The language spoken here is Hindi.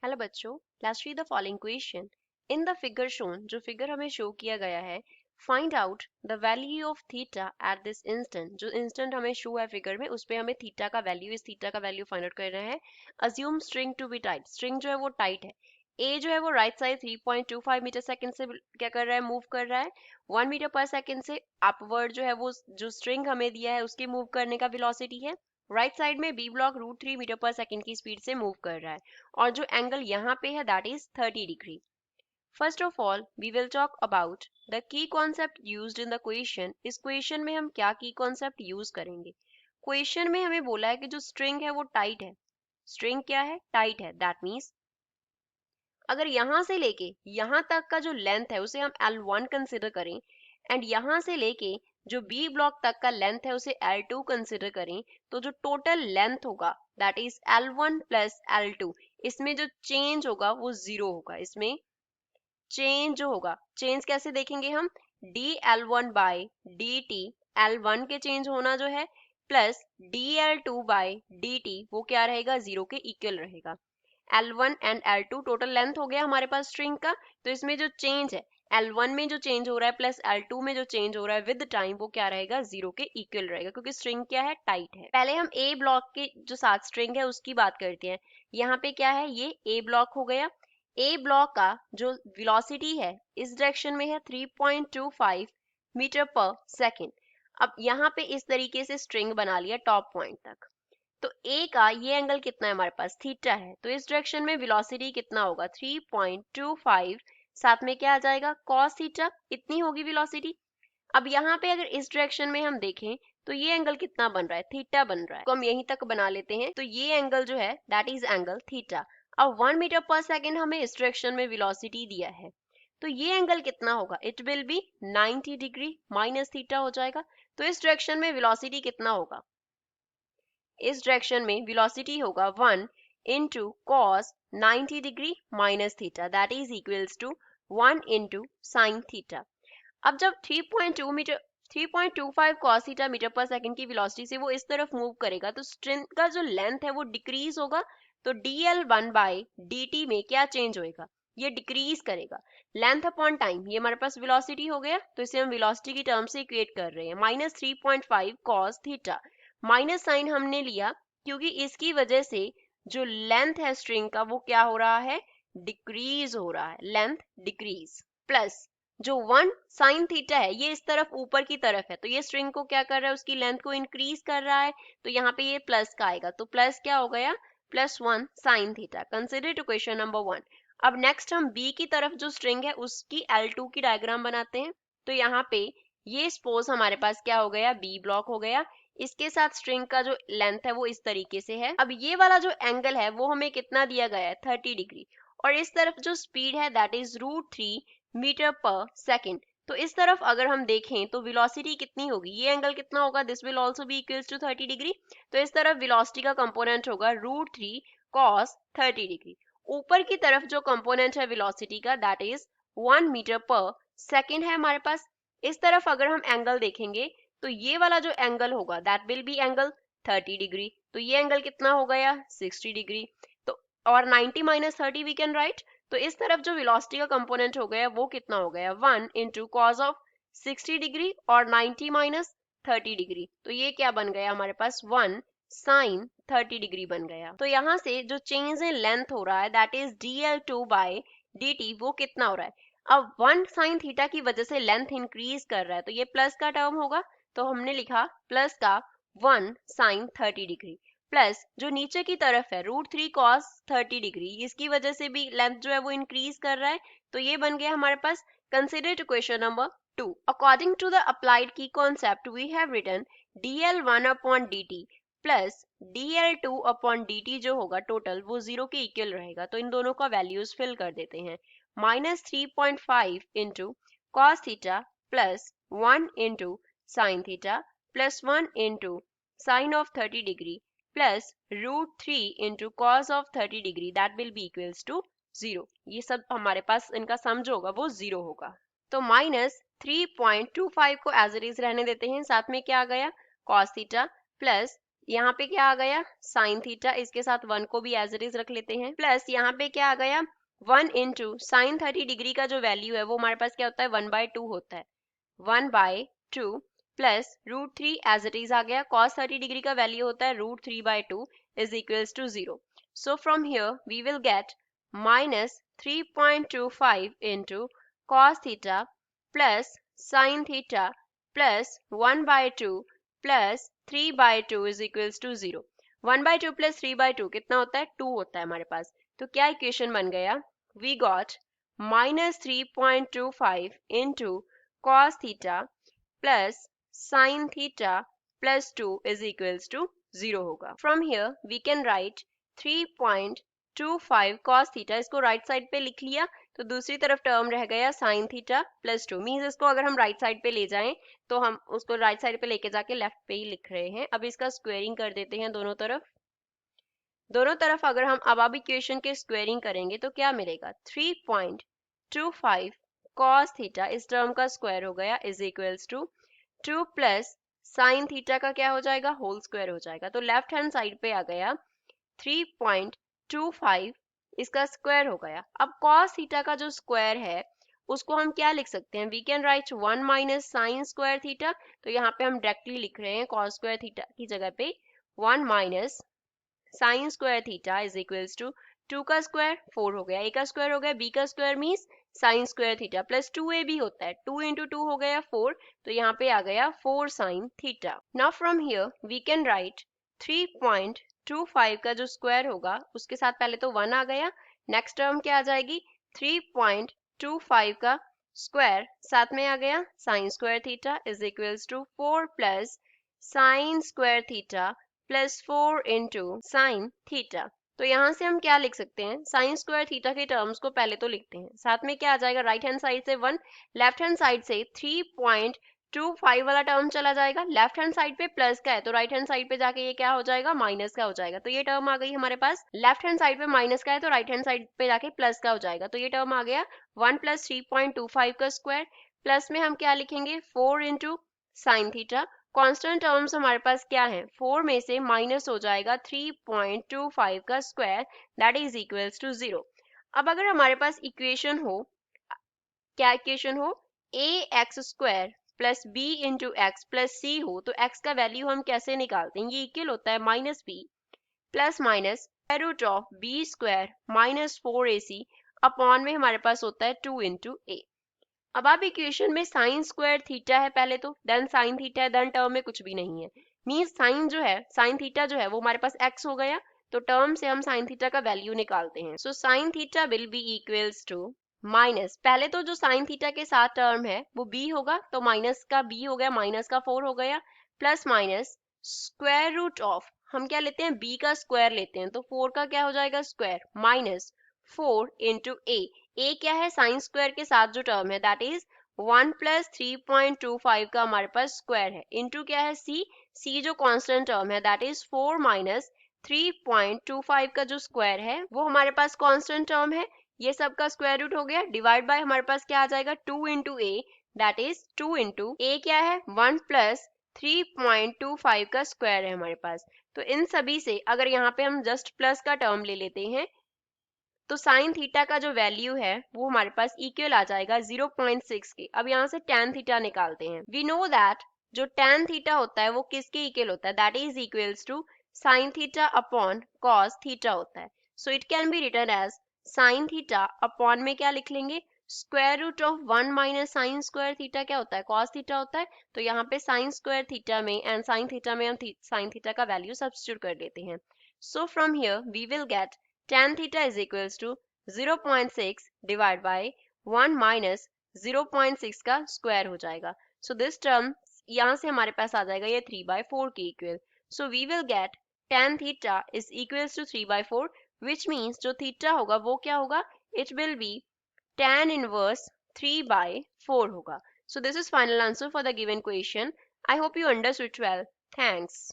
हेलो बच्चों, let's read the following question. In the figure shown, जो फिगर हमें शो किया गया है, find out the value of theta at this instant. जो इंस्टेंट हमें शो है फिगर में, उस पे हमें थीटा का वैल्यू, इस थीटा का वैल्यू फाइंड आउट कर रहे हैं। Assume string to be tight. String जो है वो टाइट है। ए जो है वो राइट साइड 3.25 मीटर सेकंड से क्या कर रहा है, मूव कर रहा है। 1 मीटर पर सेकंड से अपवर्ड जो है वो जो स्ट्रिंग हमें दिया है उसके मूव करने का वेलोसिटी है। राइट साइड में B block √3 metre per second की स्पीड से मूव कर रहा है और जो एंगल यहाँ पे है that is 30 degree. First of all we will talk about the key concept used in the question. इस क्वेश्चन में हम क्या की कॉन्सेप्ट यूज करेंगे। क्वेश्चन में हमें बोला है कि जो स्ट्रिंग है वो टाइट है। स्ट्रिंग क्या है, टाइट है। दैट मीन्स अगर यहाँ से लेके यहाँ तक का जो लेंथ है उसे हम L1 कंसिडर करें एंड यहाँ से लेके जो B ब्लॉक तक का लेंथ है उसे L2 कंसिडर करें, तो जो टोटल लेंथ होगा that is L1 plus L2, इसमें जो चेंज होगा वो 0 होगा। इसमें चेंज जो होगा, चेंज कैसे देखेंगे हम, dl1 बाई dt, L1 के चेंज होना जो है प्लस dl2 बाई dt, वो क्या रहेगा, 0 के इक्वल रहेगा। L1 and L2 total length हो गया हमारे पास स्ट्रिंग का, तो इसमें जो चेंज है L1 में जो चेंज हो रहा है प्लस L2 में जो चेंज हो रहा है विद टाइम, वो क्या रहेगा, 0 के इक्वल रहेगा, क्योंकि स्ट्रिंग क्या है, टाइट है। पहले हम A ब्लॉक के जो साथ स्ट्रिंग है उसकी बात करते हैं। यहाँ पे क्या है, ये A ब्लॉक हो गया। A ब्लॉक का जो वेलोसिटी है इस डायरेक्शन में है 3.25 मीटर पर सेकेंड। अब यहाँ पे इस तरीके से स्ट्रिंग बना लिया टॉप पॉइंट तक। तो ए का ये एंगल कितना है हमारे पास, थीटा है, तो इस डायरेक्शन में वेलोसिटी कितना होगा, 3.25, साथ में क्या आ जाएगा, कॉस थीटा, इतनी होगी वेलोसिटी। अब यहाँ पे अगर इस डायरेक्शन में हम देखें तो ये एंगल कितना बन रहा है, थीटा बन रहा है, तो हम यहीं तक बना लेते हैं। तो ये एंगल जो है दैट इज एंगल थीटा। अब 1 मीटर पर सेकेंड हमें इस डायरेक्शन में वेलोसिटी दिया है, तो ये एंगल कितना होगा, it will be 90 degree minus theta हो जाएगा। तो इस डायरेक्शन में वेलोसिटी कितना होगा, इस डायरेक्शन में वेलोसिटी होगा 1 into cos 90 degree minus theta, that is equals to 1 into sine theta. अब जब 3.25 cos theta metre per second की वेलोसिटी से वो इस तरफ मूव करेगा, तो स्ट्रिंग का जो लेंथ है वो डिक्रीज होगा। तो dl1 बाई dt में क्या चेंज होएगा, ये डिक्रीज करेगा। लेंथ अपॉन टाइम, ये हमारे पास वेलोसिटी हो गया, तो इसे हम वेलोसिटी की टर्म से इक्वेट कर रहे हैं। Minus 3.5 cos theta, minus sine हमने लिया क्योंकि इसकी वजह से जो लेंथ है स्ट्रिंग का वो क्या हो रहा है, डिक्रीज हो रहा है, लेंथ डिक्रीज। प्लस जो 1 साइन थीटा है ये इस तरफ ऊपर की तरफ है, तो ये स्ट्रिंग को क्या कर रहा है, उसकी लेंथ को इंक्रीज कर रहा है, तो यहाँ पे ये प्लस का आएगा, तो प्लस क्या हो गया, +1 sine theta. Consider to question number 1। अब नेक्स्ट हम बी की तरफ जो स्ट्रिंग है उसकी L2 की डायग्राम बनाते हैं। तो यहाँ पे ये सपोज हमारे पास क्या हो गया, बी ब्लॉक हो गया, इसके साथ स्ट्रिंग का जो लेंथ है वो इस तरीके से है। अब ये वाला जो एंगल है वो हमें कितना दिया गया है, 30 डिग्री, और इस तरफ जो स्पीड है दैट इज √3 मीटर पर सेकेंड। तो इस तरफ अगर हम देखें तो वेलोसिटी कितनी होगी, ये एंगल कितना होगा, this will also be equals to 30 degree. तो इस तरफ वेलोसिटी का कंपोनेंट होगा √3 cos 30 डिग्री। ऊपर की तरफ जो कंपोनेंट है वेलोसिटी का दैट इज 1 मीटर पर सेकेंड है हमारे पास। इस तरफ अगर हम एंगल देखेंगे तो ये वाला जो एंगल होगा that will B angle 30 degree, तो ये एंगल कितना हो गया, 60 डिग्री। तो और 90 माइनस 30 वी कैन राइट, तो इस तरफ जो वेलोसिटी का कंपोनेंट हो गया वो कितना हो गया, 1 इंटू कॉस ऑफ 60 डिग्री और 90 माइनस 30 डिग्री, तो ये क्या बन गया हमारे पास, 1 साइन 30 डिग्री बन गया। तो यहाँ से जो चेंज इन लेंथ हो रहा है that is dl2 by dt, वो कितना हो रहा है, अब 1 साइन थीटा की वजह से लेंथ इंक्रीज कर रहा है, तो ये प्लस का टर्म होगा, तो हमने लिखा प्लस का 1 साइन 30 डिग्री, प्लस जो नीचे की तरफ है √3 cos 30 डिग्री, इसकी वजह से भी लेंथ जो है वो इंक्रीज कर रहा है, तो ये बन गया हमारे पास। Consider to question number 2। According to the applied की concept we have written dl1 upon dt plus dl2 upon dt, जो होगा टोटल वो 0 के इक्वल रहेगा, तो इन दोनों का वैल्यूज फिल कर देते हैं। -3.5 into cos theta plus 1 into sine theta plus 1 into sine of 30 degree plus √3 into cos of 30 degree, that will be equals to 0। ये सब हमारे पास इनका सम जो होगा वो 0 होगा। तो -3.25 को एज इट इज रहने देते हैं, साथ में क्या आ गया, कॉस थीटा प्लस यहाँ पे क्या आ गया साइन थीटा, इसके साथ 1 को भी एज इट इज रख लेते हैं, प्लस यहाँ पे क्या आ गया 1 इंटू साइन 30 डिग्री का जो वैल्यू है वो हमारे पास क्या होता है 1/2 होता है, 1/2 प्लस √3 एज इट इज आ गया, cos 30 डिग्री का वैल्यू होता है √3/2 is equals to 0. So from here we will get -3.25 into cos theta plus sin theta plus 1/2 plus 3/2 is equals to 0. 1/2 plus 3/2 कितना होता है 2 होता है हमारे पास, तो क्या इक्वेशन बन गया, we got -3.25 into cos theta plus sin theta plus 2 is equals to 0 होगा. From here we can write 3.25 cos theta, इसको राइट साइड पे लिख लिया, तो दूसरी तरफ टर्म रह गया sin थीटा प्लस 2. मीन्स इसको अगर हम राइट साइड पे ले जाएं तो हम उसको राइट साइड पे लेके जाके लेफ्ट पे ही लिख रहे हैं. अब इसका स्क्वेयरिंग कर देते हैं दोनों तरफ अगर हम अब इक्वेशन के स्क्वेयरिंग करेंगे तो क्या मिलेगा 3.25 cos थीटा इस टर्म का स्क्वायर हो गया is equals to 2 plus sine theta का क्या हो जाएगा होल स्क्वायर हो जाएगा, तो लेफ्ट हैंड साइड पे आ गया 3.25 इसका स्क्वायर हो गया. अब cos थीटा का जो स्क्वायर है उसको हम क्या लिख सकते हैं, we can write 1 minus sine square theta, तो यहाँ पे हम डायरेक्टली लिख रहे हैं cos स्क्वायर थीटा की जगह पे 1 minus sine square theta is equals to 2 का स्क्वायर 4 हो गया, a का स्क्वायर हो गया, b का square means sign square theta plus 2ab होता है, 2 इंटू 2 हो गया 4, तो यहाँ पे आ गया 4 sine theta. Now from here we can write 3.25 का जो स्क्वायर होगा उसके साथ पहले तो 1 आ गया, नेक्स्ट टर्म क्या आ जाएगी 3.25 का स्क्वायर साथ में आ गया sine square theta is equals to 4 plus sine square theta plus 4 into sine theta. तो यहाँ से हम क्या लिख सकते हैं, साइन स्क्वायर थीटा के टर्म्स को पहले तो लिखते हैं, साथ में क्या आ जाएगा राइट हैंड साइड से 1, लेफ्ट हैंड साइड से 3.25 वाला टर्म चला जाएगा, लेफ्ट हैंड साइड पे प्लस का है तो राइट हैंड साइड पे जाके ये क्या हो जाएगा माइनस का हो जाएगा, तो ये टर्म आ गई हमारे पास, लेफ्ट हैंड साइड पे माइनस का है तो राइट हैंड साइड पे जाके प्लस का हो जाएगा, तो ये टर्म आ गया 1 प्लस 3.25 का स्क्वायर, प्लस में हम क्या लिखेंगे 4 into sine theta. Constant terms हमारे पास क्या है 4 में से माइनस हो जाएगा 3.25 का square that is equals to 0. अब अगर हमारे पास इक्वेशन हो, क्या इक्वेशन हो ax square plus b into X plus C हो, तो x का वैल्यू हम कैसे निकालते हैं, ये इक्वल होता है minus b plus minus root of b square minus 4ac upon में हमारे पास होता है 2 इंटू a. अब आप इक्वेशन में साइन स्क्वायर थीटा है पहले तो, देन साइन थीटा है, देन टर्म में कुछ भी नहीं है, मींस साइन थीटा जो है वो हमारे पास x हो गया, तो टर्म से हम साइन थीटा का वैल्यू निकालते हैं. So sine theta will be equals to minus, पहले तो जो साइन थीटा के साथ टर्म है वो b होगा, तो माइनस का b हो गया, माइनस का 4 हो गया, plus minus square root of, हम क्या लेते हैं b का स्क्वायर लेते हैं, तो 4 का क्या हो जाएगा स्क्वायर माइनस 4 इंटू a क्या है साइन स्क्वायर के साथ जो टर्म है दैट इज 1 प्लस 3.25 का हमारे पास स्क्वायर है, इंटू क्या है c जो कांस्टेंट टर्म है दैट इज 4 माइनस 3.25 का जो स्क्वायर है वो हमारे पास कांस्टेंट टर्म है, ये सब का स्क्वायर रूट हो गया, डिवाइड बाय हमारे पास क्या आ जाएगा 2 into a that is 2 into a क्या है 1 प्लस 3.25 का स्क्वायर है हमारे पास. तो इन सभी से अगर यहाँ पे हम जस्ट प्लस का टर्म ले लेते हैं तो साइन थीटा का जो वैल्यू है वो हमारे पास इक्वल आ जाएगा 0.6 के. अब यहाँ से tan थीटा निकालते हैं, वी नो दैट जो tan थीटा होता है वो किसके इक्वल होता है, that is equals to sine theta upon cos theta होता है. So it can be written as sine theta upon में क्या लिख लेंगे square root of 1 minus sine square theta क्या होता है कॉस थीटा होता है, तो यहाँ पे साइन स्क्वायर थीटा में एंड साइन थीटा में हम साइन थीटा का वैल्यू सब्स्टिट्यूट कर देते हैं. So from here we will get tan theta is equals to 0.6 divided by 1 minus 0.6 का स्क्वायर हो जाएगा. सो दिस टर्म यहाँ से हमारे पास आ जाएगा ये 3/4 के इक्वल. So we will get tan theta is equals to 3/4 which means जो थीटा होगा वो क्या होगा, it will be tan inverse 3/4 होगा. So this is final answer for the given question. I hope you understood well. Thanks.